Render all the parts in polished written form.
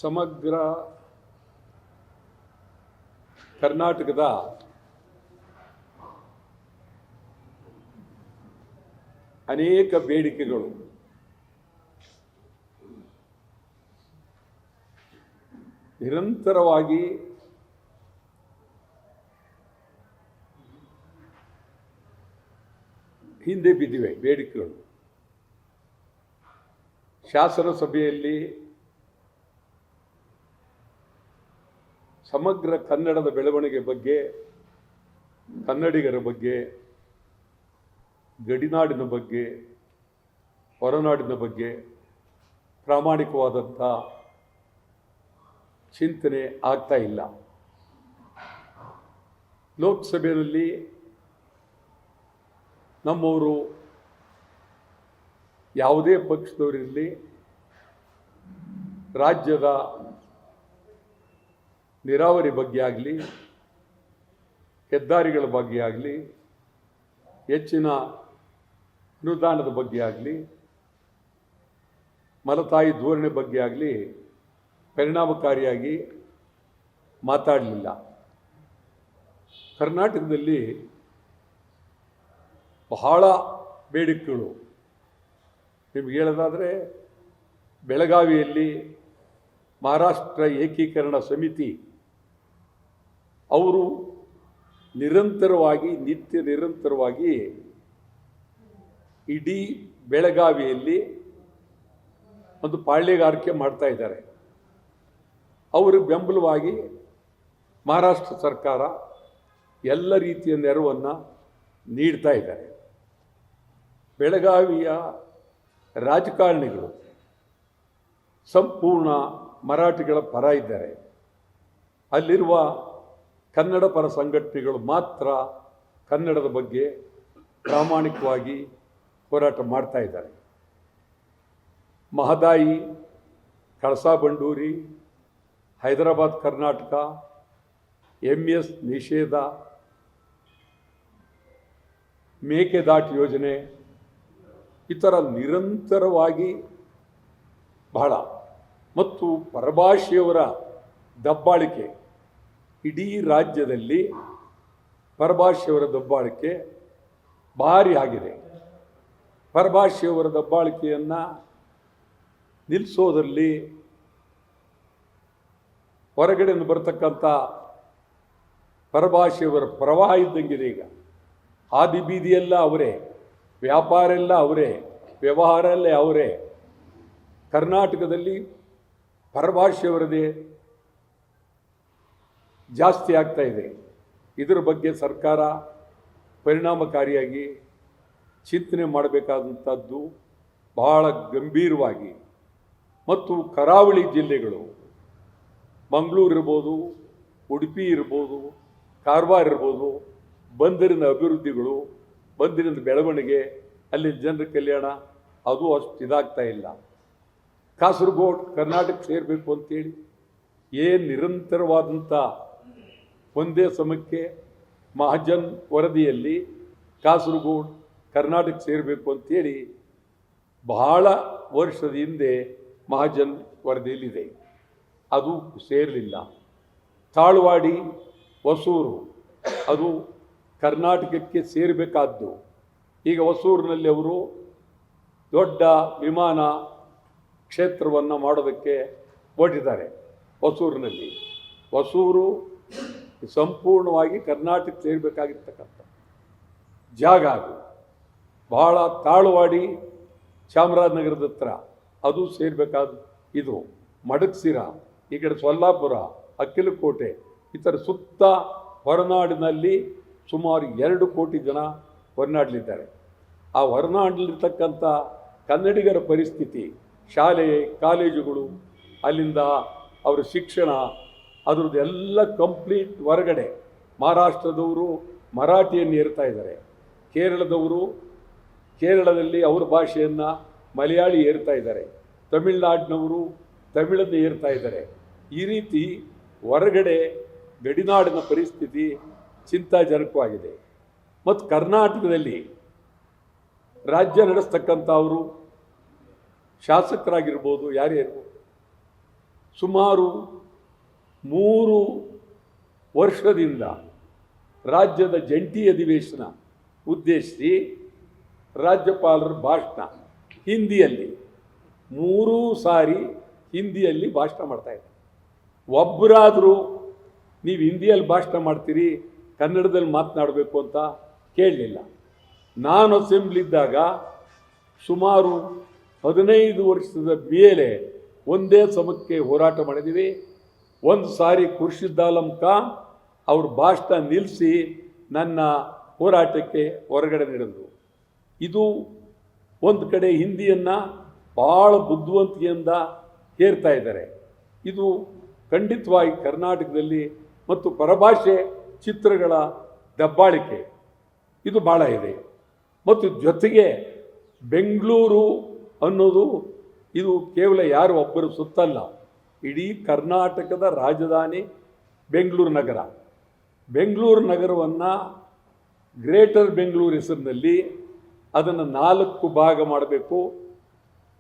ಸಮಗ್ರ ಕರ್ನಾಟಕದ ಅನೇಕ ಬೇಡಿಕೆಗಳು ನಿರಂತರವಾಗಿ ಹಿಂದೆ ಬಿದ್ದಿವೆ. ಬೇಡಿಕೆಗಳು ಶಾಸನ ಸಭೆಯಲ್ಲಿ ಸಮಗ್ರ ಕನ್ನಡದ ಬೆಳವಣಿಗೆ ಬಗ್ಗೆ, ಕನ್ನಡಿಗರ ಬಗ್ಗೆ, ಗಡಿನಾಡಿನ ಬಗ್ಗೆ, ಹೊರನಾಡಿನ ಬಗ್ಗೆ ಪ್ರಾಮಾಣಿಕವಾದಂಥ ಚಿಂತನೆ ಆಗ್ತಾ ಇಲ್ಲ. ಲೋಕಸಭೆಯಲ್ಲಿ ನಮ್ಮವರು ಯಾವುದೇ ಪಕ್ಷದವರಿರಲಿ ರಾಜ್ಯದ ನೀರಾವರಿ ಬಗ್ಗೆ ಆಗಲಿ, ಹೆದ್ದಾರಿಗಳ ಬಗ್ಗೆ ಆಗಲಿ, ಹೆಚ್ಚಿನ ಅನುದಾನದ ಬಗ್ಗೆ ಆಗಲಿ, ಮಲತಾಯಿ ಧೋರಣೆ ಬಗ್ಗೆ ಆಗಲಿ ಪರಿಣಾಮಕಾರಿಯಾಗಿ ಮಾತಾಡಲಿಲ್ಲ. ಕರ್ನಾಟಕದಲ್ಲಿ ಬಹಳ ಬೇಡಿಕೆಗಳು ನಿಮ್ಗೆ ಹೇಳೋದಾದರೆ, ಬೆಳಗಾವಿಯಲ್ಲಿ ಮಹಾರಾಷ್ಟ್ರ ಏಕೀಕರಣ ಸಮಿತಿ ಅವರು ನಿತ್ಯ ನಿರಂತರವಾಗಿ ಇಡೀ ಬೆಳಗಾವಿಯಲ್ಲಿ ಒಂದು ಪಾಳ್ಯಗಾರಿಕೆ ಮಾಡ್ತಾ ಇದ್ದಾರೆ. ಅವ್ರಿಗೆ ಬೆಂಬಲವಾಗಿ ಮಹಾರಾಷ್ಟ್ರ ಸರ್ಕಾರ ಎಲ್ಲ ರೀತಿಯ ನೆರವನ್ನು ನೀಡ್ತಾ ಇದ್ದಾರೆ. ಬೆಳಗಾವಿಯ ರಾಜಕಾರಣಿಗಳು ಸಂಪೂರ್ಣ ಮರಾಠಿಗಳ ಪರ ಇದ್ದಾರೆ. ಅಲ್ಲಿರುವ ಕನ್ನಡ ಪರ ಸಂಘಟನೆಗಳು ಮಾತ್ರ ಕನ್ನಡದ ಬಗ್ಗೆ ಪ್ರಾಮಾಣಿಕವಾಗಿ ಹೋರಾಟ ಮಾಡ್ತಾ ಇದ್ದಾರೆ. ಮಹದಾಯಿ, ಕಳಸಾ ಬಂಡೂರಿ, ಹೈದರಾಬಾದ್ ಕರ್ನಾಟಕ, MS ನಿಷೇಧ, ಮೇಕೆದಾಟು ಯೋಜನೆ ಈ ಥರ ನಿರಂತರವಾಗಿ ಬಹಳ, ಮತ್ತು ಪರಭಾಷೆಯವರ ದಬ್ಬಾಳಿಕೆ, ಇಡೀ ರಾಜ್ಯದಲ್ಲಿ ಪರಭಾಷೆಯವರ ದಬ್ಬಾಳಿಕೆ ಭಾರಿ ಆಗಿದೆ. ಪರಭಾಷೆಯವರ ದಬ್ಬಾಳಿಕೆಯನ್ನು ನಿಲ್ಲಿಸೋದ್ರಲ್ಲಿ ಹೊರಗಡೆಯಿಂದ ಬರ್ತಕ್ಕಂಥ ಪರಭಾಷೆಯವರ ಪ್ರವಾಹ ಇದ್ದಂಗಿದೆ. ಈಗ ಹಾದಿ ಬೀದಿಯೆಲ್ಲ ಅವರೇ, ವ್ಯಾಪಾರ ಎಲ್ಲ ಅವರೇ, ವ್ಯವಹಾರ ಎಲ್ಲ ಅವರೇ. ಕರ್ನಾಟಕದಲ್ಲಿ ಪರಭಾಷೆಯವರದೇ ಜಾಸ್ತಿ ಆಗ್ತಾ ಇದೆ. ಇದರ ಬಗ್ಗೆ ಸರ್ಕಾರ ಪರಿಣಾಮಕಾರಿಯಾಗಿ ಚಿಂತನೆ ಮಾಡಬೇಕಾದಂಥದ್ದು ಬಹಳ ಗಂಭೀರವಾಗಿ. ಮತ್ತು ಕರಾವಳಿ ಜಿಲ್ಲೆಗಳು, ಮಂಗಳೂರು ಇರ್ಬೋದು, ಉಡುಪಿ ಇರ್ಬೋದು, ಕಾರವಾರ ಇರ್ಬೋದು, ಬಂದರಿನ ಅಭಿವೃದ್ಧಿಗಳು, ಬಂದರಿನ ಬೆಳವಣಿಗೆ, ಅಲ್ಲಿ ಜನರ ಕಲ್ಯಾಣ ಅದು ಅಷ್ಟು ಇದಾಗ್ತಾ ಇಲ್ಲ. ಕಾಸರಗೋಡು ಕರ್ನಾಟಕ ಸೇರಬೇಕು ಅಂತೇಳಿ ನಿರಂತರವಾದಂಥ ಒಂದೇ ಸಮಕ್ಕೆ ಮಹಾಜನ್ ವರದಿಯಲ್ಲಿ ಕಾಸರಗೋಡು ಕರ್ನಾಟಕ ಸೇರಬೇಕು ಅಂತೇಳಿ ಬಹಳ ವರ್ಷದ ಹಿಂದೆ ಮಹಾಜನ್ ವರದಿಯಲ್ಲಿದೆ. ಅದು ಸೇರಲಿಲ್ಲ. ತಾಳ್ವಾಡಿ, ಹೊಸೂರು ಅದು ಕರ್ನಾಟಕಕ್ಕೆ ಸೇರಬೇಕಾದ್ದು. ಈಗ ಹೊಸೂರಿನಲ್ಲಿ ಅವರು ದೊಡ್ಡ ವಿಮಾನ ಕ್ಷೇತ್ರವನ್ನು ಮಾಡೋದಕ್ಕೆ ಹೊರಟಿದ್ದಾರೆ. ಹೊಸೂರಿನಲ್ಲಿ ಹೊಸೂರು ಸಂಪೂರ್ಣವಾಗಿ ಕರ್ನಾಟಕ ಸೇರಬೇಕಾಗಿರ್ತಕ್ಕಂಥ ಜಾಗ. ಅದು ಬಹಳ ತಾಳ್ವಾಡಿ ಚಾಮರಾಜನಗರದ ಹತ್ರ ಅದು ಸೇರಬೇಕಾದ. ಇದು ಮಡಕ್ಸಿರ, ಈ ಕಡೆ ಸೊಲ್ಲಾಪುರ, ಅಕ್ಕಿಲಕೋಟೆ, ಈ ಥರ ಸುತ್ತ ಹೊರನಾಡಿನಲ್ಲಿ ಸುಮಾರು 2 ಕೋಟಿ ಜನ ಹೊರನಾಡಲಿದ್ದಾರೆ. ಆ ಹೊರನಾಡಲಿರ್ತಕ್ಕಂಥ ಕನ್ನಡಿಗರ ಪರಿಸ್ಥಿತಿ, ಶಾಲೆ ಕಾಲೇಜುಗಳು, ಅಲ್ಲಿಂದ ಅವರ ಶಿಕ್ಷಣ, ಅದರದ್ದು ಎಲ್ಲ ಕಂಪ್ಲೀಟ್ ಹೊರಗಡೆ. ಮಹಾರಾಷ್ಟ್ರದವರು ಮರಾಠಿಯನ್ನು ಏರ್ತಾ ಇದ್ದಾರೆ, ಕೇರಳದವರು ಕೇರಳದಲ್ಲಿ ಅವ್ರ ಭಾಷೆಯನ್ನು ಮಲಯಾಳಿ ಏರ್ತಾ ಇದ್ದಾರೆ, ತಮಿಳುನಾಡಿನವರು ತಮಿಳನ್ನು ಏರ್ತಾ ಇದ್ದಾರೆ. ಈ ರೀತಿ ಹೊರಗಡೆ ಗಡಿನಾಡಿನ ಪರಿಸ್ಥಿತಿ ಚಿಂತಾಜನಕವಾಗಿದೆ. ಮತ್ತು ಕರ್ನಾಟಕದಲ್ಲಿ ರಾಜ್ಯ ನಡೆಸ್ತಕ್ಕಂಥವರು ಶಾಸಕರಾಗಿರ್ಬೋದು, ಯಾರೇ ಇರ್ಬೋದು, ಸುಮಾರು 3 ವರ್ಷದಿಂದ ರಾಜ್ಯದ ಜಂಟಿ ಅಧಿವೇಶನ ಉದ್ದೇಶಿಸಿ ರಾಜ್ಯಪಾಲರ ಭಾಷಣ ಹಿಂದಿಯಲ್ಲಿ 3 ಸಾರಿ ಹಿಂದಿಯಲ್ಲಿ ಭಾಷಣ ಮಾಡ್ತಾಯಿದ್ದಾರೆ. ಒಬ್ಬರಾದರೂ ನೀವು ಹಿಂದಿಯಲ್ಲಿ ಭಾಷಣ ಮಾಡ್ತೀರಿ, ಕನ್ನಡದಲ್ಲಿ ಮಾತನಾಡಬೇಕು ಅಂತ ಕೇಳಲಿಲ್ಲ. ನಾನು ಅಸೆಂಬ್ಲಿದ್ದಾಗ ಸುಮಾರು 15 ವರ್ಷದ ಮೇಲೆ ಒಂದೇ ಸಮಕ್ಕೆ ಹೋರಾಟ ಮಾಡಿದ್ದೀವಿ. ಒಂದು ಸಾರಿ ಖುರ್ಷಿದ್ ಆಲಂ ಖಾನ್ ಅವ್ರ ಭಾಷಣ ನಿಲ್ಲಿಸಿ ನನ್ನ ಹೋರಾಟಕ್ಕೆ ಹೊರಗಡೆ ನಡೆದರು. ಇದು ಒಂದು ಕಡೆ ಹಿಂದಿಯನ್ನು ಭಾಳ ಬುದ್ಧಿವಂತಿಕೆಯಿಂದ ಹೇರ್ತಾ ಇದ್ದಾರೆ. ಇದು ಖಂಡಿತವಾಗಿ ಕರ್ನಾಟಕದಲ್ಲಿ ಮತ್ತು ಪರಭಾಷೆ ಚಿತ್ರಗಳ ದಬ್ಬಾಳಿಕೆ ಇದು ಭಾಳ ಇದೆ. ಮತ್ತು ಜೊತೆಗೆ ಬೆಂಗಳೂರು ಅನ್ನೋದು ಇದು ಕೇವಲ ಯಾರು ಒಬ್ಬರು ಸುತ್ತಲ್ಲ, ಇಡೀ ಕರ್ನಾಟಕದ ರಾಜಧಾನಿ ಬೆಂಗಳೂರು ನಗರ. ಬೆಂಗಳೂರು ನಗರವನ್ನು ಗ್ರೇಟರ್ ಬೆಂಗಳೂರು ಹೆಸರಿನಲ್ಲಿ ಅದನ್ನು 4 ಭಾಗ ಮಾಡಬೇಕು,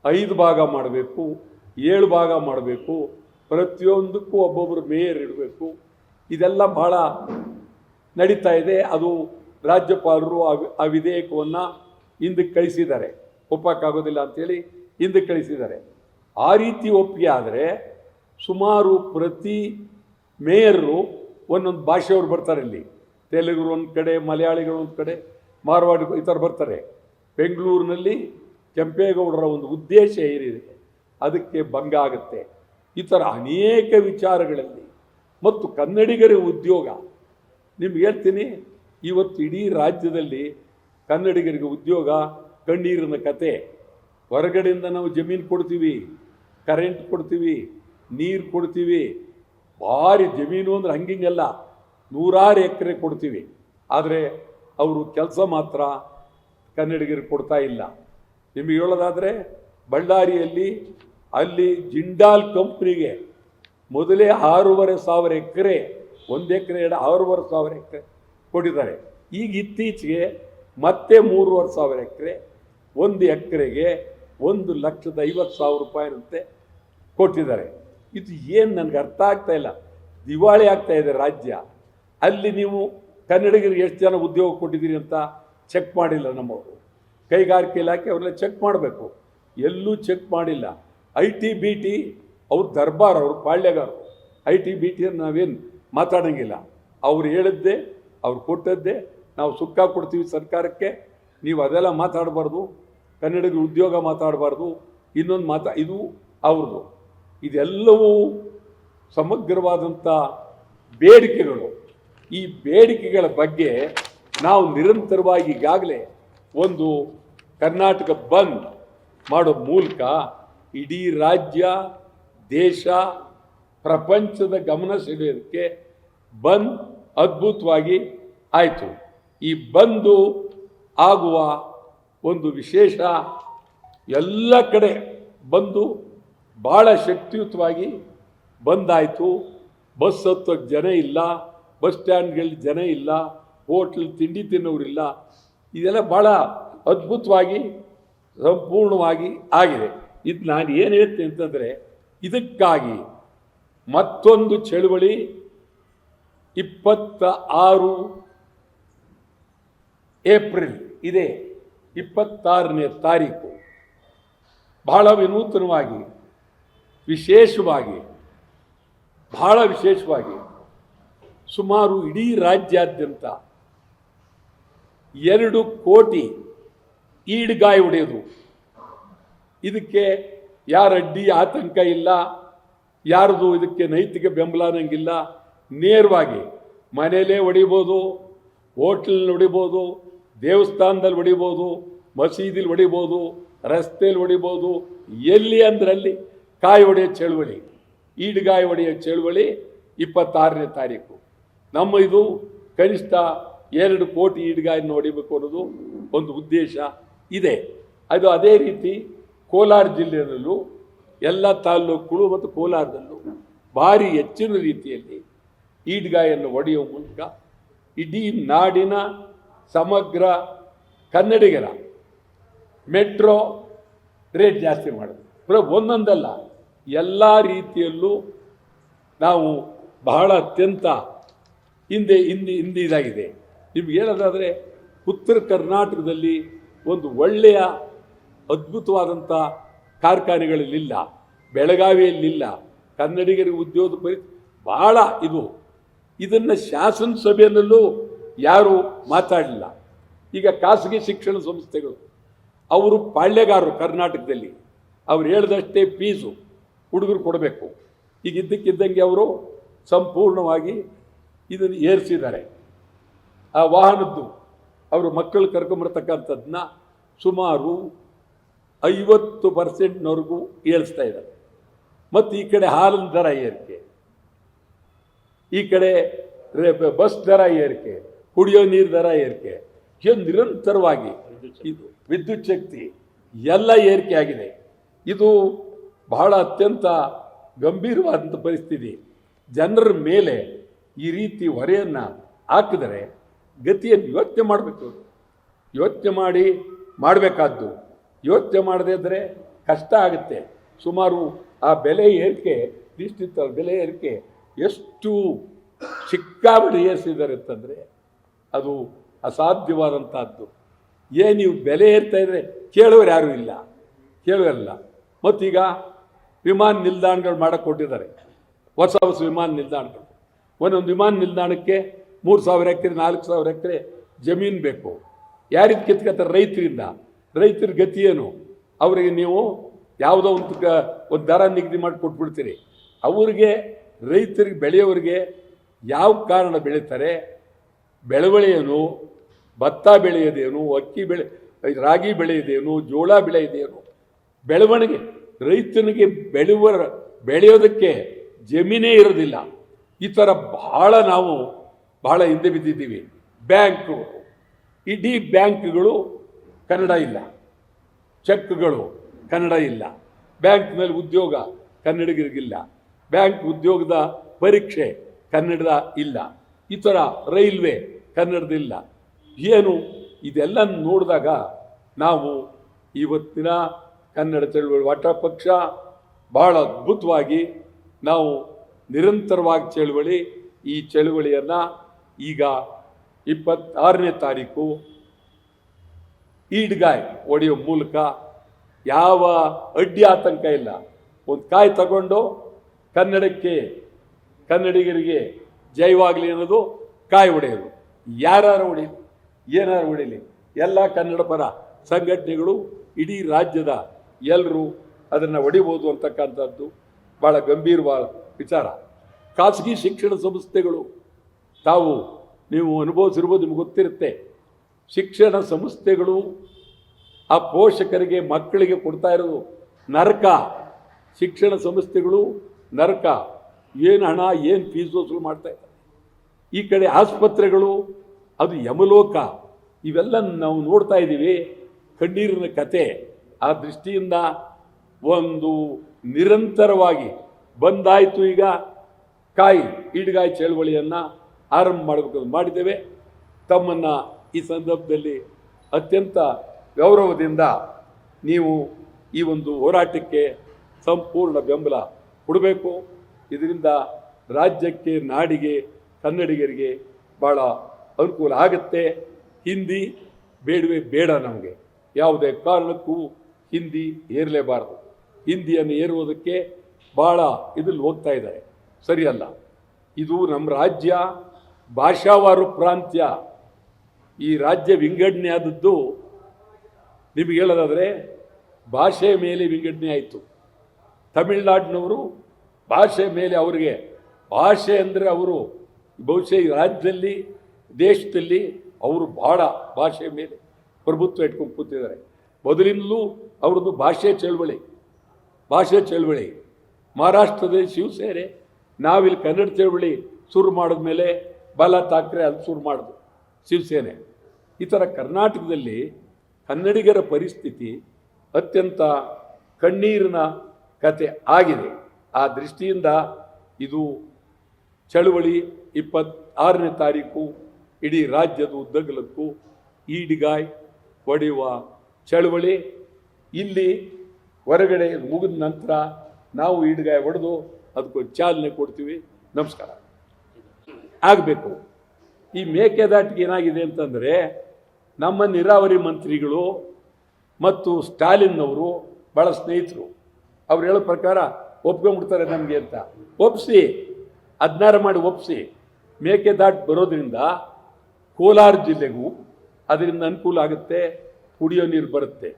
5 ಭಾಗ ಮಾಡಬೇಕು, 7 ಭಾಗ ಮಾಡಬೇಕು, ಪ್ರತಿಯೊಂದಕ್ಕೂ ಒಬ್ಬೊಬ್ಬರು ಮೇಯರ್ ಇಡಬೇಕು. ಇದೆಲ್ಲ ಭಾಳ ನಡೀತಾ ಇದೆ. ಅದು ರಾಜ್ಯಪಾಲರು ಆ ವಿಧೇಯಕವನ್ನು ಹಿಂದಕ್ಕೆ ಕಳಿಸಿದ್ದಾರೆ, ಒಪ್ಪಕ್ಕಾಗೋದಿಲ್ಲ ಅಂಥೇಳಿ ಹಿಂದಕ್ಕೆ ಕಳಿಸಿದ್ದಾರೆ. ಆ ರೀತಿ ಒಪ್ಪಿಗೆ ಆದರೆ ಸುಮಾರು ಪ್ರತಿ ಮೇಯರು ಒಂದೊಂದು ಭಾಷೆಯವರು ಬರ್ತಾರೆ. ಇಲ್ಲಿ ತೆಲುಗರು ಒಂದು ಕಡೆ, ಮಲಯಾಳಿಗಳು ಒಂದು ಕಡೆ, ಮಾರ್ವಾಡಿ ಈ ಥರ ಬರ್ತಾರೆ. ಬೆಂಗಳೂರಿನಲ್ಲಿ ಕೆಂಪೇಗೌಡರ ಒಂದು ಉದ್ದೇಶ ಏನಿದೆ ಅದಕ್ಕೆ ಭಂಗ ಆಗುತ್ತೆ. ಈ ಥರ ಅನೇಕ ವಿಚಾರಗಳಲ್ಲಿ ಮತ್ತು ಕನ್ನಡಿಗರ ಉದ್ಯೋಗ ನಿಮ್ಗೆ ಹೇಳ್ತೀನಿ, ಇವತ್ತು ಇಡೀ ರಾಜ್ಯದಲ್ಲಿ ಕನ್ನಡಿಗರಿಗೆ ಉದ್ಯೋಗ ಕಣ್ಣೀರಿನ ಕತೆ. ಹೊರಗಡೆಯಿಂದ ನಾವು ಜಮೀನು ಕೊಡ್ತೀವಿ, ಕರೆಂಟ್ ಕೊಡ್ತೀವಿ, ನೀರು ಕೊಡ್ತೀವಿ, ಭಾರಿ ಜಮೀನು ಅಂದರೆ ಹಂಗಿಂಗಲ್ಲ, 100 ಎಕರೆ ಕೊಡ್ತೀವಿ. ಆದರೆ ಅವರು ಕೆಲಸ ಮಾತ್ರ ಕನ್ನಡಿಗರಿಗೆ ಕೊಡ್ತಾ ಇಲ್ಲ. ನಿಮಗೆ ಹೇಳೋದಾದರೆ ಬಳ್ಳಾರಿಯಲ್ಲಿ ಅಲ್ಲಿ ಜಿಂಡಾಲ್ ಕಂಪ್ನಿಗೆ ಮೊದಲೇ 6,500 ಎಕರೆ, 1 ಎಕರೆ 6,500 ಎಕರೆ ಕೊಟ್ಟಿದ್ದಾರೆ. ಈಗ ಇತ್ತೀಚೆಗೆ ಮತ್ತೆ 3,500 ಎಕರೆ, 1 ಎಕರೆಗೆ 1,50,000 ರೂಪಾಯಿನಂತೆ ಕೊಟ್ಟಿದ್ದಾರೆ. ಇದು ಏನು ನನಗೆ ಅರ್ಥ ಆಗ್ತಾ ಇಲ್ಲ. ದಿವಾಳಿ ಆಗ್ತಾ ಇದೆ ರಾಜ್ಯ. ಅಲ್ಲಿ ನೀವು ಕನ್ನಡಿಗರಿಗೆ ಎಷ್ಟು ಜನ ಉದ್ಯೋಗ ಕೊಟ್ಟಿದ್ದೀರಿ ಅಂತ ಚೆಕ್ ಮಾಡಿಲ್ಲ ನಮ್ಮವರು. ಕೈಗಾರಿಕೆ ಇಲಾಖೆ ಅವರೆಲ್ಲ ಚೆಕ್ ಮಾಡಬೇಕು, ಎಲ್ಲೂ ಚೆಕ್ ಮಾಡಿಲ್ಲ. IT-BT ಅವ್ರ ದರ್ಬಾರ್, ಅವ್ರ ಪಾಳ್ಯಗಾರರು. IT-BTಯನ್ನು ನಾವೇನು ಮಾತಾಡೋಂಗಿಲ್ಲ. ಅವ್ರು ಹೇಳಿದ್ದೆ, ಅವ್ರು ಕೊಟ್ಟದ್ದೇ ನಾವು ಸುಕ್ಕ ಕೊಡ್ತೀವಿ ಸರ್ಕಾರಕ್ಕೆ, ನೀವು ಅದೆಲ್ಲ ಮಾತಾಡಬಾರ್ದು, ಕನ್ನಡಿಗರ ಉದ್ಯೋಗ ಮಾತಾಡಬಾರ್ದು, ಇನ್ನೊಂದು ಇದು ಅವ್ರದ್ದು. ಇದೆಲ್ಲವೂ ಸಮಗ್ರವಾದಂಥ ಬೇಡಿಕೆಗಳು. ಈ ಬೇಡಿಕೆಗಳ ಬಗ್ಗೆ ನಾವು ನಿರಂತರವಾಗಿ ಈಗಾಗಲೇ ಒಂದು ಕರ್ನಾಟಕ ಬಂದ್ ಮಾಡೋ ಮೂಲಕ ಇಡೀ ರಾಜ್ಯ, ದೇಶ, ಪ್ರಪಂಚದ ಗಮನ ಸೆಳೆಯೋದಕ್ಕೆ ಬಂದ್ ಅದ್ಭುತವಾಗಿ ಆಯಿತು. ಈ ಬಂದು ಆಗುವ ಒಂದು ವಿಶೇಷ, ಎಲ್ಲ ಕಡೆ ಬಂದು ಭಾಳ ಶಕ್ತಿಯುತವಾಗಿ ಬಂದಾಯಿತು. ಬಸ್ ಹತ್ತೋಕ್ಕೆ ಜನ ಇಲ್ಲ, ಬಸ್ ಸ್ಟ್ಯಾಂಡ್ಗಳಲ್ಲಿ ಜನ ಇಲ್ಲ, ಹೋಟ್ಲ್ ತಿಂಡಿ ತಿನ್ನೋರಿಲ್ಲ. ಇದೆಲ್ಲ ಭಾಳ ಅದ್ಭುತವಾಗಿ ಸಂಪೂರ್ಣವಾಗಿ ಆಗಿದೆ. ಇದು ನಾನು ಏನು ಹೇಳ್ತೀನಿ ಅಂತಂದರೆ, ಇದಕ್ಕಾಗಿ ಮತ್ತೊಂದು ಚಳುವಳಿ 26 ಏಪ್ರಿಲ್ ಇದೆ, 26ನೇ ತಾರೀಕು ಬಹಳ ವಿನೂತನವಾಗಿ, ಬಹಳ ವಿಶೇಷವಾಗಿ ಸುಮಾರು ಇಡೀ ರಾಜ್ಯಾದ್ಯಂತ 2 ಕೋಟಿ ಈಡ್ಗಾಯಿ ಹೊಡೆಯೋದು. ಇದಕ್ಕೆ ಯಾರ ಅಡ್ಡಿ ಆತಂಕ ಇಲ್ಲ, ಯಾರ್ದು ಇದಕ್ಕೆ ನೈತಿಕ ಬೆಂಬಲ ಅನ್ನಂಗಿಲ್ಲ. ನೇರವಾಗಿ ಮನೆಯಲ್ಲೇ ಹೊಡಿಬೋದು, ಹೋಟ್ಲಲ್ಲಿ ಹೊಡಿಬೋದು, ದೇವಸ್ಥಾನದಲ್ಲಿ ಹೊಡಿಬೋದು, ಮಸೀದಿಲಿ ಹೊಡಿಬೋದು, ರಸ್ತೆಯಲ್ಲಿ ಹೊಡಿಬೋದು, ಎಲ್ಲಿ ಅಂದ್ರಲ್ಲಿ ಕಾಯಿ ಹೊಡೆಯೋ ಚಳುವಳಿ, ಈಡ್ಗಾಯಿ ಹೊಡೆಯೋ ಚಳುವಳಿ 26ನೇ ತಾರೀಕು. ನಮ್ಮ ಇದು ಕನಿಷ್ಠ 2 ಕೋಟಿ ಈಡ್ಗಾಯನ್ನು ಹೊಡಿಬೇಕು ಅನ್ನೋದು ಒಂದು ಉದ್ದೇಶ ಇದೆ. ಅದು ಅದೇ ರೀತಿ ಕೋಲಾರ ಜಿಲ್ಲೆಯಲ್ಲೂ ಎಲ್ಲ ತಾಲ್ಲೂಕುಗಳು ಮತ್ತು ಕೋಲಾರದಲ್ಲೂ ಭಾರಿ ಹೆಚ್ಚಿನ ರೀತಿಯಲ್ಲಿ ಈಡ್ಗಾಯನ್ನು ಹೊಡೆಯುವ ಮೂಲಕ ಇಡೀ ನಾಡಿನ ಸಮಗ್ರ ಕನ್ನಡಿಗರ ಮೆಟ್ರೋ ರೇಟ್ ಜಾಸ್ತಿ ಮಾಡೋದು. ಒಂದೊಂದಲ್ಲ, ಎಲ್ಲ ರೀತಿಯಲ್ಲೂ ನಾವು ಬಹಳ ಅತ್ಯಂತ ಹಿಂದೆ ಇದಾಗಿದೆ. ನಿಮ್ಗೆ ಹೇಳೋದಾದರೆ ಉತ್ತರ ಕರ್ನಾಟಕದಲ್ಲಿ ಒಂದು ಒಳ್ಳೆಯ ಅದ್ಭುತವಾದಂಥ ಕಾರ್ಖಾನೆಗಳಲ್ಲಿಲ್ಲ, ಬೆಳಗಾವಿಯಲ್ಲಿಲ್ಲ, ಕನ್ನಡಿಗರಿಗೆ ಉದ್ಯೋಗ ಬಹಳ ಇದನ್ನು ಶಾಸನಸಭೆಯಲ್ಲೂ ಯಾರೂ ಮಾತಾಡಲಿಲ್ಲ. ಈಗ ಖಾಸಗಿ ಶಿಕ್ಷಣ ಸಂಸ್ಥೆಗಳು ಅವರು ಪಾಳ್ಯಗಾರರು ಕರ್ನಾಟಕದಲ್ಲಿ, ಅವ್ರು ಹೇಳಿದಷ್ಟೇ ಫೀಸು ಹುಡುಗರು ಕೊಡಬೇಕು. ಈಗ ಇದ್ದಕ್ಕಿದ್ದಂಗೆ ಅವರು ಸಂಪೂರ್ಣವಾಗಿ ಇದನ್ನು ಏರಿಸಿದ್ದಾರೆ. ಆ ವಾಹನದ್ದು ಅವರು ಮಕ್ಕಳು ಕರ್ಕೊಂಬರ್ತಕ್ಕಂಥದ್ದನ್ನ ಸುಮಾರು 50% ಏರಿಸ್ತಾ ಇದ್ದಾರೆ. ಮತ್ತು ಈ ಕಡೆ ಹಾಲಿನ ದರ ಏರಿಕೆ, ಈ ಕಡೆ ಬಸ್ ದರ ಏರಿಕೆ, ಕುಡಿಯೋ ನೀರು ದರ ಏರಿಕೆ, ನಿರಂತರವಾಗಿ ಇದು ವಿದ್ಯುತ್ ಶಕ್ತಿ ಎಲ್ಲ ಏರಿಕೆ ಆಗಿದೆ. ಇದು ಬಹಳ ಅತ್ಯಂತ ಗಂಭೀರವಾದಂಥ ಪರಿಸ್ಥಿತಿ. ಜನರ ಮೇಲೆ ಈ ರೀತಿ ಹೊರೆಯನ್ನು ಹಾಕಿದರೆ ಗತಿಯನ್ನು ಯೋಚನೆ ಮಾಡಬೇಕು. ಯೋಚನೆ ಮಾಡಬೇಕಾದ್ದು. ಯೋಚನೆ ಮಾಡದೇ ಇದ್ದರೆ ಕಷ್ಟ ಆಗುತ್ತೆ. ಸುಮಾರು ಆ ಬೆಲೆ ಏರಿಕೆ ನಿಶ್ಚಿತ ಬೆಲೆ ಏರಿಕೆ ಎಷ್ಟು ಸಿಕ್ಕಾಬಿಡಿ ಏರಿಸಿದ್ದಾರೆ ಅಂತಂದರೆ ಅದು ಅಸಾಧ್ಯವಾದಂಥದ್ದು. ನೀವು ಬೆಲೆ ಏರ್ತಾ ಇದ್ದರೆ ಕೇಳೋರು ಯಾರೂ ಇಲ್ಲ, ಕೇಳೋರಲ್ಲ. ಮತ್ತೀಗ ವಿಮಾನ ನಿಲ್ದಾಣಗಳು ಮಾಡಕ್ಕೆ ಕೊಟ್ಟಿದ್ದಾರೆ, ಹೊಸ ವಿಮಾನ ನಿಲ್ದಾಣಗಳು. ಒಂದೊಂದು ವಿಮಾನ ನಿಲ್ದಾಣಕ್ಕೆ 3,000 ಎಕರೆ 4,000 ಎಕರೆ ಜಮೀನು ಬೇಕು. ಯಾರಿಗೆ ಕಿತ್ಕೊತಾರೆ? ರೈತರಿಂದ. ರೈತರ ಗತಿ ಏನು? ಅವರಿಗೆ ನೀವು ಯಾವುದೋ ಒಂದು ದರ ನಿಗದಿ ಮಾಡಿ ಕೊಟ್ಬಿಡ್ತೀರಿ. ಅವ್ರಿಗೆ ರೈತರಿಗೆ ಬೆಳೆಯೋರಿಗೆ ಯಾವ ಕಾರಣ ಬೆಳೀತಾರೆ? ಬೆಳವಣಿಗೆಯನ್ನು ಭತ್ತ ಬೆಳೆಯೋದೇನು, ಅಕ್ಕಿ ರಾಗಿ ಬೆಳೆಯೋದೇನು, ಜೋಳ ಬೆಳೆಯೋದೇನು? ಬೆಳವಣಿಗೆ ರೈತನಿಗೆ ಬೆಳೆಯೋದಕ್ಕೆ ಜಮೀನೇ ಇರೋದಿಲ್ಲ. ಈ ಥರ ನಾವು ಬಹಳ ಹಿಂದೆ ಬಿದ್ದಿದ್ದೀವಿ. ಬ್ಯಾಂಕು, ಇಡೀ ಬ್ಯಾಂಕ್ಗಳು ಕನ್ನಡ ಇಲ್ಲ, ಚೆಕ್ಗಳು ಕನ್ನಡ ಇಲ್ಲ, ಬ್ಯಾಂಕ್ನಲ್ಲಿ ಉದ್ಯೋಗ ಕನ್ನಡಿಗರಿಗಿಲ್ಲ, ಬ್ಯಾಂಕ್ ಉದ್ಯೋಗದ ಪರೀಕ್ಷೆ ಕನ್ನಡದ ಇಲ್ಲ, ಈ ಥರ ರೈಲ್ವೆ ಕನ್ನಡದಿಲ್ಲ. ಏನು ಇದೆಲ್ಲ ನೋಡಿದಾಗ ನಾವು ಇವತ್ತಿನ ಕನ್ನಡ ಚಳುವಳಿ ವಾಟ ಪಕ್ಷ ಬಹಳ ಅದ್ಭುತವಾಗಿ ನಾವು ನಿರಂತರವಾಗಿ ಚಳುವಳಿ, ಈ ಚಳುವಳಿಯನ್ನು ಈಗ 26ನೇ ತಾರೀಕು ಈಡ್ಗಾಯ್ ಹೊಡೆಯೋ ಮೂಲಕ ಯಾವ ಅಡ್ಡಿ ಆತಂಕ ಇಲ್ಲ. ಒಂದು ಕಾಯಿ ತಗೊಂಡು ಕನ್ನಡಿಗರಿಗೆ ಜಯವಾಗಲಿ ಅನ್ನೋದು ಕಾಯಿ ಹೊಡೆಯೋದು. ಯಾರು ಹೊಡೀಲಿ, ಏನಾರು ಹೊಡೀಲಿ, ಎಲ್ಲ ಕನ್ನಡ ಪರ ಸಂಘಟನೆಗಳು ಇಡೀ ರಾಜ್ಯದ ಎಲ್ಲರೂ ಅದನ್ನು ಹೊಡಿಬೋದು ಅಂತಕ್ಕಂಥದ್ದು ಭಾಳ ಗಂಭೀರವಾದ ವಿಚಾರ. ಖಾಸಗಿ ಶಿಕ್ಷಣ ಸಂಸ್ಥೆಗಳು ನೀವು ಅನುಭವಿಸಿರ್ಬೋದು, ನಿಮ್ಗೆ ಗೊತ್ತಿರುತ್ತೆ. ಶಿಕ್ಷಣ ಸಂಸ್ಥೆಗಳು ಆ ಪೋಷಕರಿಗೆ ಮಕ್ಕಳಿಗೆ ಕೊಡ್ತಾ ಇರೋದು ನರಕ. ಶಿಕ್ಷಣ ಸಂಸ್ಥೆಗಳು ನರಕ. ಏನು ಹಣ, ಏನು ಫೀಸ್ ವಸೂಲು ಮಾಡ್ತಾ ಇದ್ದಾರೆ. ಈ ಕಡೆ ಆಸ್ಪತ್ರೆಗಳು ಅದು ಯಮಲೋಕ. ಇವೆಲ್ಲ ನಾವು ನೋಡ್ತಾ ಇದ್ದೀವಿ. ಕಣ್ಣೀರಿನ ಕತೆ. ಆ ದೃಷ್ಟಿಯಿಂದ ಒಂದು ನಿರಂತರವಾಗಿ ಬಂದಾಯಿತು. ಈಗ ಈಡ್ಗಾಯಿ ಚಳವಳಿಯನ್ನು ಆರಂಭ ಮಾಡಬೇಕು ಮಾಡಿದ್ದೇವೆ. ತಮ್ಮನ್ನು ಈ ಸಂದರ್ಭದಲ್ಲಿ ಅತ್ಯಂತ ಗೌರವದಿಂದ ನೀವು ಈ ಒಂದು ಹೋರಾಟಕ್ಕೆ ಸಂಪೂರ್ಣ ಬೆಂಬಲ ಕೊಡಬೇಕು. ಇದರಿಂದ ರಾಜ್ಯಕ್ಕೆ, ನಾಡಿಗೆ, ಕನ್ನಡಿಗರಿಗೆ ಭಾಳ ಅನುಕೂಲ ಆಗುತ್ತೆ. ಹಿಂದಿ ಬೇಡವೇ ಬೇಡ. ನಮಗೆ ಯಾವುದೇ ಕಾರಣಕ್ಕೂ ಹಿಂದಿ ಏರಲೇಬಾರದು. ಹಿಂದಿಯನ್ನು ಏರುವುದಕ್ಕೆ ಭಾಳ ಇದ್ರಲ್ಲಿ ಹೋಗ್ತಾ ಇದ್ದಾರೆ, ಸರಿಯಲ್ಲ. ಇದು ನಮ್ಮ ರಾಜ್ಯ ಭಾಷಾವಾರು ಪ್ರಾಂತ್ಯ. ಈ ರಾಜ್ಯ ವಿಂಗಡಣೆ ಆದದ್ದು ನಿಮಗೆ ಹೇಳೋದಾದರೆ ಭಾಷೆ ಮೇಲೆ ವಿಂಗಡಣೆ ಆಯಿತು. ತಮಿಳುನಾಡಿನವರು ಭಾಷೆ ಮೇಲೆ ಅವರಿಗೆ ಭಾಷೆ ಅಂದರೆ ಅವರು ಬಹುಶಃ ಈ ರಾಜ್ಯದಲ್ಲಿ, ದೇಶದಲ್ಲಿ ಅವರು ಭಾಳ ಭಾಷೆ ಮೇಲೆ ಪ್ರಭುತ್ವ ಇಟ್ಕೊಂಡು ಕೂತಿದ್ದಾರೆ. ಮೊದಲಿಂದಲೂ ಅವ್ರದ್ದು ಭಾಷೆ ಚಳವಳಿ. ಮಹಾರಾಷ್ಟ್ರದಲ್ಲಿ ಶಿವಸೇನೆ, ನಾವಿಲ್ಲಿ ಕನ್ನಡ ಚಳವಳಿ ಶುರು ಮಾಡಿದ್ಮೇಲೆ ಬಾಲಾ ಠಾಕ್ರೆ ಅಲ್ಲಿ ಶುರು ಮಾಡಿದ್ರು ಶಿವಸೇನೆ. ಈ ಥರ ಕರ್ನಾಟಕದಲ್ಲಿ ಕನ್ನಡಿಗರ ಪರಿಸ್ಥಿತಿ ಅತ್ಯಂತ ಕಣ್ಣೀರಿನ ಕತೆ ಆಗಿದೆ. ಆ ದೃಷ್ಟಿಯಿಂದ ಇದು ಚಳುವಳಿ 26ನೇ ತಾರೀಕು ಇಡೀ ರಾಜ್ಯದ ಉದ್ದಗಲಕ್ಕೂ ಈಡ್ಗಾಯ್ ಹೊಡೆಯುವ ಚಳುವಳಿ. ಇಲ್ಲಿ ಹೊರಗಡೆ ಮುಗಿದ ನಂತರ ನಾವು ಈಡ್ಗಾಯ ಹೊಡೆದು ಅದಕ್ಕೊಂದು ಚಾಲನೆ ಕೊಡ್ತೀವಿ. ನಮಸ್ಕಾರ. ಆಗಬೇಕು. ಈ ಮೇಕೆದಾಟಿಗೆ ಏನಾಗಿದೆ ಅಂತಂದರೆ, ನಮ್ಮ ನೀರಾವರಿ ಮಂತ್ರಿಗಳು ಮತ್ತು ಸ್ಟಾಲಿನ್ನವರು ಭಾಳ ಸ್ನೇಹಿತರು. ಅವ್ರು ಹೇಳೋ ಪ್ರಕಾರ ಒಪ್ಕೊಂಡ್ಬಿಡ್ತಾರೆ ನಮಗೆ ಅಂತ. ಒಪ್ಪಿಸಿ 16 ಮಾಡಿ ಒಪ್ಪಿಸಿ. ಮೇಕೆದಾಟು ಬರೋದ್ರಿಂದ ಕೋಲಾರ ಜಿಲ್ಲೆಗೂ ಅದರಿಂದ ಅನುಕೂಲ ಆಗುತ್ತೆ. ಕುಡಿಯೋ ನೀರು ಬರುತ್ತೆ,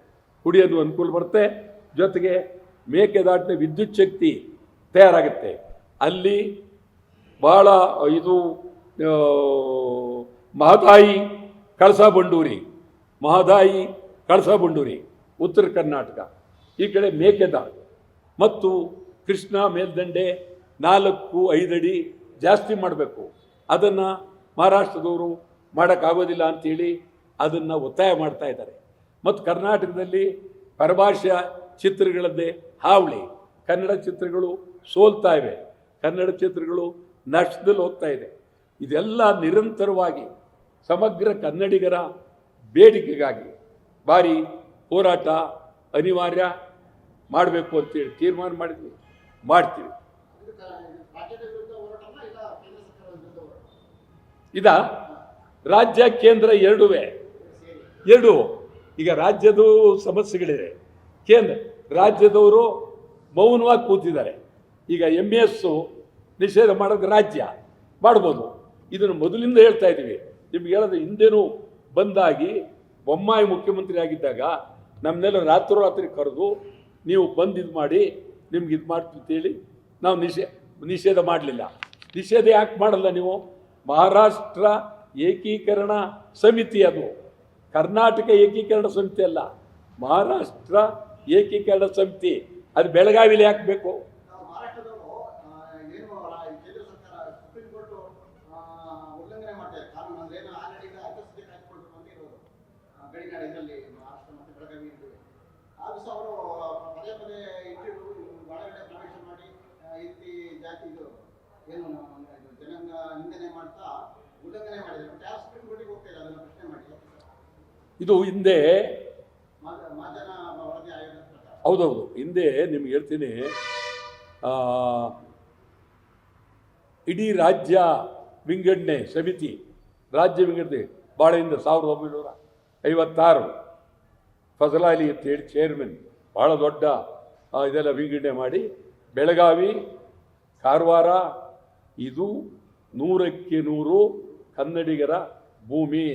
ಕುಡಿಯೋದು ಅನುಕೂಲ ಬರುತ್ತೆ. ಜೊತೆಗೆ ಮೇಕೆದಾಟಿನ ವಿದ್ಯುತ್ ಶಕ್ತಿ ತಯಾರಾಗುತ್ತೆ. ಅಲ್ಲಿ ಭಾಳ ಇದು ಮಹದಾಯಿ ಕಳಸಾ ಬಂಡೂರಿ ಉತ್ತರ ಕರ್ನಾಟಕ, ಈ ಕಡೆ ಮೇಕೆದಾಟು ಮತ್ತು ಕೃಷ್ಣಾ ಮೇಲ್ದಂಡೆ 4-5 ಅಡಿ ಜಾಸ್ತಿ ಮಾಡಬೇಕು. ಅದನ್ನು ಮಹಾರಾಷ್ಟ್ರದವರು ಮಾಡೋಕ್ಕಾಗೋದಿಲ್ಲ ಅಂಥೇಳಿ ಅದನ್ನು ಒತ್ತಾಯ ಮಾಡ್ತಾ ಇದ್ದಾರೆ. ಮತ್ತು ಕರ್ನಾಟಕದಲ್ಲಿ ಪರಭಾಷಾ ಚಿತ್ರಗಳದ್ದೇ ಹಾವಳಿ. ಕನ್ನಡ ಚಿತ್ರಗಳು ಸೋಲ್ತಾ ಇವೆ, ಕನ್ನಡ ಚಿತ್ರಗಳು ನಷ್ಟದಲ್ಲಿ ಹೋಗ್ತಾ ಇದೆ. ಇದೆಲ್ಲ ನಿರಂತರವಾಗಿ ಸಮಗ್ರ ಕನ್ನಡಿಗರ ಬೇಡಿಕೆಗಾಗಿ ಭಾರಿ ಹೋರಾಟ ಅನಿವಾರ್ಯ ಮಾಡಬೇಕು ಅಂತೇಳಿ ತೀರ್ಮಾನ ಮಾಡ್ತೀವಿ. ಇದ ರಾಜ್ಯ ಕೇಂದ್ರ ಎರಡೂ. ಈಗ ರಾಜ್ಯದ ಸಮಸ್ಯೆಗಳಿದೆ. ರಾಜ್ಯದವರು ಮೌನವಾಗಿ ಕೂತಿದ್ದಾರೆ. ಈಗ MES ನಿಷೇಧ ಮಾಡೋದು ರಾಜ್ಯ ಮಾಡ್ಬೋದು. ಇದನ್ನು ಮೊದಲಿಂದ ಹೇಳ್ತಾ ಇದ್ದೀವಿ. ನಿಮ್ಗೆ ಹೇಳೋದು ಹಿಂದೆನೂ ಬಂದಾಗಿ ಬೊಮ್ಮಾಯಿ ಮುಖ್ಯಮಂತ್ರಿ ಆಗಿದ್ದಾಗ ನಮ್ಮನ್ನೆಲ್ಲ ರಾತ್ರೋರಾತ್ರಿ ಕರೆದು ನೀವು ಬಂದು ಇದು ಮಾಡಿ ನಿಮ್ಗೆ ಇದು ಮಾಡ್ತೀವಿ ಅಂತೇಳಿ ನಾವು ನಿಷೇಧ ಮಾಡಲಿಲ್ಲ. ನಿಷೇಧ ಯಾಕೆ ಮಾಡಲ್ಲ ನೀವು? ಮಹಾರಾಷ್ಟ್ರ ಏಕೀಕರಣ ಸಮಿತಿ, ಅದು ಕರ್ನಾಟಕ ಏಕೀಕರಣ ಸಮಿತಿ ಅಲ್ಲ, ಮಹಾರಾಷ್ಟ್ರ ಏಕೀಕರಣ ಸಮಿತಿ. ಅದು ಬೆಳಗಾವಿಲಿ ಯಾಕೆ ಬೇಕು? ಇದು ಹಿಂದೆ ಹೌದೌದು, ಹಿಂದೆ ನಿಮ್ಗೆ ಹೇಳ್ತೀನಿ, ಇಡೀ ರಾಜ್ಯ ವಿಂಗಡಣೆ ಸಮಿತಿ, ರಾಜ್ಯ ವಿಂಗಡಣೆ ಭಾಳ ಹಿಂದೆ 1956 ಫಜಲಾಲಿ ಅಂತೇಳಿ ಚೇರ್ಮನ್, ಭಾಳ ದೊಡ್ಡ ಇದೆಲ್ಲ ವಿಂಗಡಣೆ ಮಾಡಿ ಬೆಳಗಾವಿ, ಕಾರವಾರ ಇದು 100ಕ್ಕೆ 100 ಕನ್ನಡಿಗರ ಭೂಮಿ.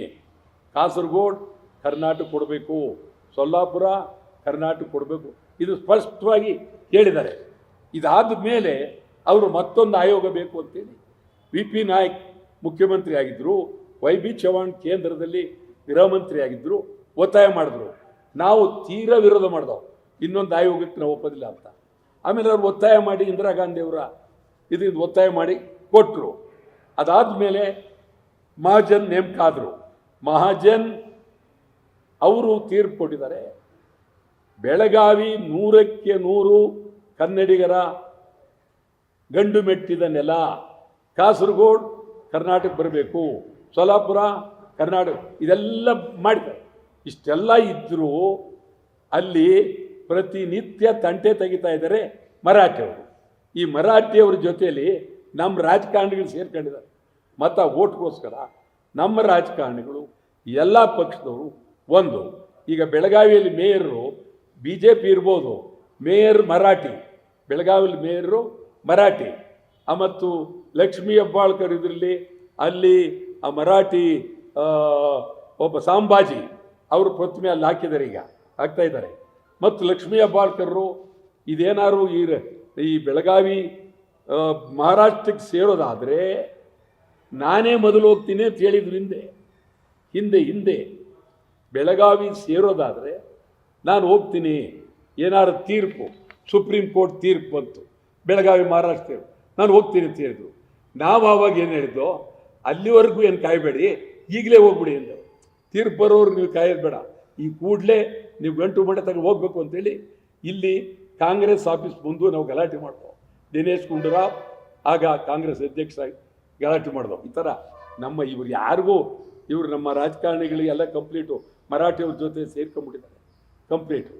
ಕಾಸರಗೋಡು ಕರ್ನಾಟಕ ಕೊಡಬೇಕು, ಸೊಲ್ಲಾಪುರ ಕರ್ನಾಟಕ ಕೊಡಬೇಕು, ಇದು ಸ್ಪಷ್ಟವಾಗಿ ಹೇಳಿದ್ದಾರೆ. ಇದಾದ ಮೇಲೆ ಅವರು ಮತ್ತೊಂದು ಆಯೋಗ ಬೇಕು ಅಂತೇಳಿ VP ನಾಯಕ್ ಮುಖ್ಯಮಂತ್ರಿ ಆಗಿದ್ದರು, YB ಚವ್ಹಾಣ್ ಕೇಂದ್ರದಲ್ಲಿ ಗೃಹ ಮಂತ್ರಿ ಆಗಿದ್ದರು, ಒತ್ತಾಯ ಮಾಡಿದ್ರು. ನಾವು ತೀರಾ ವಿರೋಧ ಮಾಡಿದವು, ಇನ್ನೊಂದು ಆಯೋಗಕ್ಕೆ ನಾವು ಒಪ್ಪೋದಿಲ್ಲ ಅಂತ. ಆಮೇಲೆ ಅವ್ರು ಒತ್ತಾಯ ಮಾಡಿ ಇಂದಿರಾ ಗಾಂಧಿಯವರ ಇದರಿಂದ ಒತ್ತಾಯ ಮಾಡಿ ಕೊಟ್ಟರು. ಅದಾದಮೇಲೆ ಮಹಾಜನ್ ನೇಮಕ ಆದರು. ಮಹಾಜನ್ ಅವರು ತೀರ್ಪು ಕೊಟ್ಟಿದ್ದಾರೆ, ಬೆಳಗಾವಿ 100ಕ್ಕೆ 100 ಕನ್ನಡಿಗರ ಗಂಡು ಮೆಟ್ಟಿದ ನೆಲ, ಕಾಸರಗೋಡು ಕರ್ನಾಟಕ ಬರಬೇಕು, ಸೊಲ್ಲಾಪುರ ಕರ್ನಾಟಕ, ಇದೆಲ್ಲ ಮಾಡಿದ್ದಾರೆ. ಇಷ್ಟೆಲ್ಲ ಇದ್ದರೂ ಅಲ್ಲಿ ಪ್ರತಿನಿತ್ಯ ತಂಟೆ ತೆಗಿತಾ ಇದ್ದಾರೆ ಮರಾಠಿಯವರು. ಈ ಮರಾಠಿಯವ್ರ ಜೊತೆಯಲ್ಲಿ ನಮ್ಮ ರಾಜಕಾರಣಿಗಳು ಸೇರ್ಕೊಂಡಿದ್ದಾರೆ. ಮತ್ತು ಓಟ್ಗೋಸ್ಕರ ನಮ್ಮ ರಾಜಕಾರಣಿಗಳು ಎಲ್ಲ ಪಕ್ಷದವರು ಒಂದು. ಈಗ ಬೆಳಗಾವಿಯಲ್ಲಿ ಮೇಯರು BJP ಇರ್ಬೋದು, ಮೇಯರ್ ಮರಾಠಿ, ಬೆಳಗಾವಿಯಲ್ಲಿ ಮೇಯರು ಮರಾಠಿ. ಮತ್ತು ಲಕ್ಷ್ಮೀ ಹೆಬ್ಬಾಳ್ಕರ್ ಇದರಲ್ಲಿ ಅಲ್ಲಿ ಆ ಮರಾಠಿ ಒಬ್ಬ ಸಾಂಬಾಜಿ ಅವರು ಪ್ರತಿಮೆ ಅಲ್ಲಿ ಹಾಕಿದ್ದಾರೆ, ಈಗ ಹಾಕ್ತಾ ಇದ್ದಾರೆ. ಮತ್ತು ಲಕ್ಷ್ಮೀ ಹೆಬ್ಬಾಳ್ಕರ್ರು ಇದೇನಾದ್ರು ಈ ಬೆಳಗಾವಿ ಮಹಾರಾಷ್ಟ್ರಕ್ಕೆ ಸೇರೋದಾದರೆ ನಾನೇ ಮೊದಲು ಹೋಗ್ತೀನಿ ಅಂತ ಹೇಳಿದ್ರು ಹಿಂದೆ ಬೆಳಗಾವಿ ಸೇರೋದಾದರೆ ನಾನು ಹೋಗ್ತೀನಿ, ಏನಾದ್ರು ತೀರ್ಪು ಸುಪ್ರೀಂ ಕೋರ್ಟ್ ತೀರ್ಪು ಬಂತು ಬೆಳಗಾವಿ ಮಹಾರಾಷ್ಟ್ರ, ನಾನು ಹೋಗ್ತೀನಿ ಅಂತ ಹೇಳಿದ್ರು. ನಾವು ಆವಾಗ ಏನು ಹೇಳಿದ್ದೋ, ಅಲ್ಲಿವರೆಗೂ ಏನು ಕಾಯಬೇಡಿ, ಈಗಲೇ ಹೋಗ್ಬಿಡಿ ಅಂತ. ತೀರ್ಪು ಬರೋರು ನೀವು ಕಾಯೋದು ಬೇಡ, ಈ ಕೂಡಲೇ ನೀವು ಗಂಟು ಮಠ ತಗೊಂಡು ಹೋಗ್ಬೇಕು ಅಂತೇಳಿ ಇಲ್ಲಿ ಕಾಂಗ್ರೆಸ್ ಆಫೀಸ್ ಮುಂದೆ ನಾವು ಗಲಾಟೆ ಮಾಡ್ದೋ. ದಿನೇಶ್ ಗುಂಡೂರಾವ್ ಆಗ ಕಾಂಗ್ರೆಸ್ ಅಧ್ಯಕ್ಷರಾಗಿ ಗಲಾಟೆ ಮಾಡ್ದೋ. ಈ ಥರ ಇವ್ರು ಯಾರಿಗೂ ನಮ್ಮ ರಾಜಕಾರಣಿಗಳಿಗೆಲ್ಲ ಕಂಪ್ಲೀಟು ಮರಾಠಿಯವ್ರ ಜೊತೆ ಸೇರ್ಕೊಂಡ್ಬಿಟ್ಟಿದ್ದಾರೆ ಕಂಪ್ಲೀಟು.